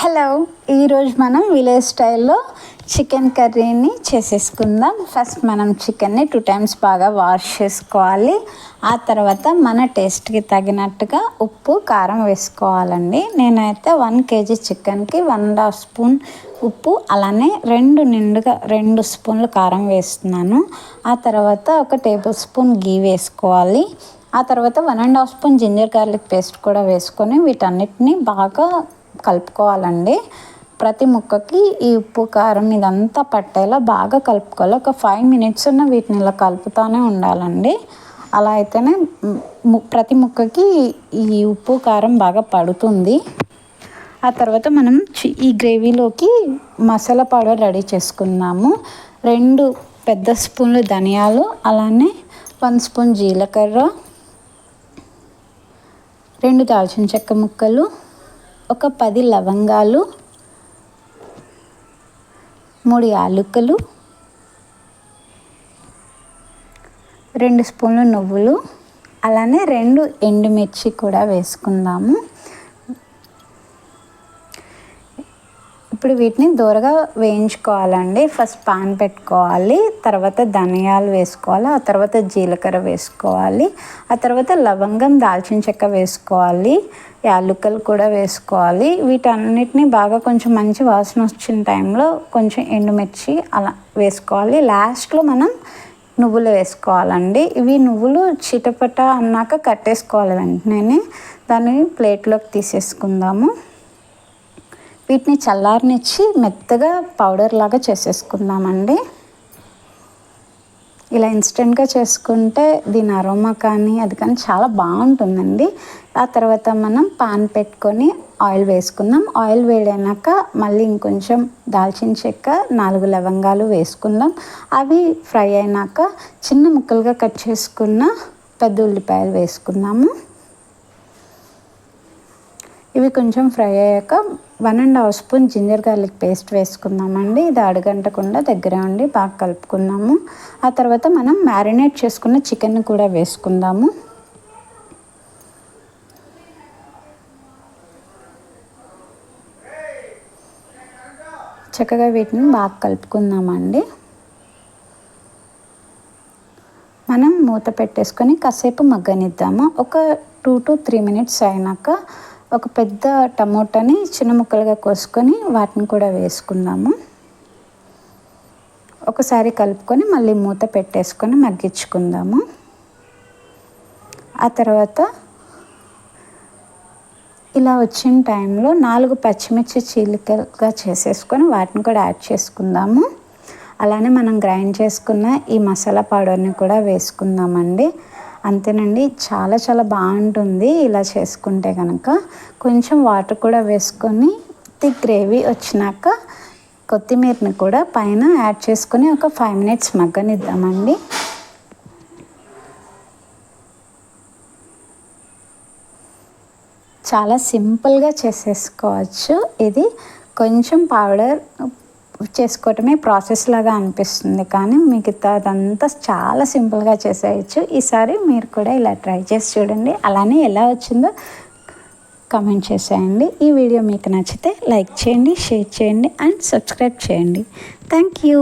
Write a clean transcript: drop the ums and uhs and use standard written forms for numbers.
Hello, ఈరోజు మనం village స్టైల్లో చికెన్ కర్రీని చేసేసుకుందాం. ఫస్ట్ మనం చికెన్ని 2 times బాగా వాష్ చేసుకోవాలి. ఆ తర్వాత మన టేస్ట్కి తగినట్టుగా ఉప్పు కారం వేసుకోవాలండి. నేనైతే 1 kg చికెన్కి 1.5 స్పూన్ ఉప్పు, అలానే 2 స్పూన్లు కారం వేస్తున్నాను. ఆ తర్వాత 1 టేబుల్ స్పూన్ గీ వేసుకోవాలి. ఆ తర్వాత 1.5 స్పూన్ జింజర్ గార్లిక్ పేస్ట్ కూడా వేసుకొని వీటన్నిటిని బాగా కలుపుకోవాలండి. ప్రతి ముక్కకి ఈ ఉప్పు కారం ఇదంతా పట్టేలా బాగా కలుపుకోవాలి. ఒక 5 minutes వీటిని ఇలా కలుపుతూనే ఉండాలండి. అలా అయితేనే ప్రతి ముక్కకి ఈ ఉప్పు కారం బాగా పడుతుంది. ఆ తర్వాత మనం ఈ గ్రేవీలోకి మసాలా పౌడర్ రెడీ చేసుకుందాము. 2 పెద్ద స్పూన్లు ధనియాలు, అలానే 1 స్పూన్ జీలకర్ర, 2 దాల్చిన చెక్క ముక్కలు, ఒక 10 లవంగాలు, 3 యాలకులు, 2 స్పూన్లు నువ్వులు, అలానే 2 ఎండుమిర్చి కూడా వేసుకుందాము. ఇప్పుడు వీటిని దూరగా వేయించుకోవాలండి. ఫస్ట్ పాన్ పెట్టుకోవాలి, తర్వాత ధనియాలు వేసుకోవాలి, ఆ తర్వాత జీలకర్ర వేసుకోవాలి, ఆ తర్వాత లవంగం, దాల్చిన చెక్క వేసుకోవాలి, యాలకులు కూడా వేసుకోవాలి. వీటన్నిటిని బాగా కొంచెం మంచి వాసన వచ్చిన టైంలో కొంచెం ఎండుమిర్చి అలా వేసుకోవాలి. లాస్ట్లో మనం నువ్వులు వేసుకోవాలండి. ఇవి నువ్వులు చిటపట అన్నాక కట్టేసుకోవాలి వెంటనే. దాన్ని ప్లేట్లోకి తీసేసుకుందాము. వీటిని చల్లారనిచ్చి మెత్తగా పౌడర్ లాగా చేసేసుకుందామండి. ఇలా ఇన్స్టెంట్గా చేసుకుంటే దీని అరోమా కానీ అది కానీ చాలా బాగుంటుందండి. ఆ తర్వాత మనం పాన్ పెట్టుకొని ఆయిల్ వేసుకుందాం. ఆయిల్ వేడైనాక మళ్ళీ ఇంకొంచెం దాల్చిన చెక్క, 4 లవంగాలు వేసుకుందాం. అవి ఫ్రై అయినాక చిన్న ముక్కలుగా కట్ చేసుకున్న పెద్ద ఉల్లిపాయలు వేసుకుందాము. ఇవి కొంచెం ఫ్రై అయ్యాక 1.5 స్పూన్ జింజర్ గార్లిక్ పేస్ట్ వేసుకుందామండి. ఇది అడుగంటకుండా దగ్గర ఉండి బాగా కలుపుకున్నాము. ఆ తర్వాత మనం మ్యారినేట్ చేసుకున్న చికెన్ కూడా వేసుకుందాము. చక్కగా వీటిని బాగా కలుపుకుందామండి. మనం మూత పెట్టేసుకొని కాసేపు మగ్గనిద్దాము. ఒక 2 to 3 minutes అయినాక ఒక పెద్ద టమోటాని చిన్న ముక్కలుగా కోసుకొని వాటిని కూడా వేసుకుందాము. ఒకసారి కలుపుకొని మళ్ళీ మూత పెట్టేసుకొని మగ్గించుకుందాము. ఆ తర్వాత ఇలా వచ్చిన టైంలో 4 పచ్చిమిర్చి చీలికలుగా చేసేసుకొని వాటిని కూడా యాడ్ చేసుకుందాము. అలానే మనం గ్రైండ్ చేసుకున్న ఈ మసాలా పౌడర్ని కూడా వేసుకుందామండి. అంతేనండి, చాలా చాలా బాగుంటుంది ఇలా చేసుకుంటే కనుక. కొంచెం వాటర్ కూడా వేసుకొని థిక్ గ్రేవీ వచ్చినాక కొత్తిమీరని కూడా పైన యాడ్ చేసుకొని ఒక 5 minutes మగ్గనిద్దామండి. చాలా సింపుల్గా చేసేసుకోవచ్చు. ఇది కొంచెం పౌడర్ చేసుకోవటమే ప్రాసెస్ లాగా అనిపిస్తుంది, కానీ మిగతాదంతా చాలా సింపుల్గా చేసేయచ్చు. ఈసారి మీరు కూడా ఇలా ట్రై చేసి చూడండి. అలానే ఎలా వచ్చిందో కామెంట్ చేసేయండి. ఈ వీడియో మీకు నచ్చితే లైక్ చేయండి, షేర్ చేయండి అండ్ సబ్స్క్రైబ్ చేయండి. Thank you.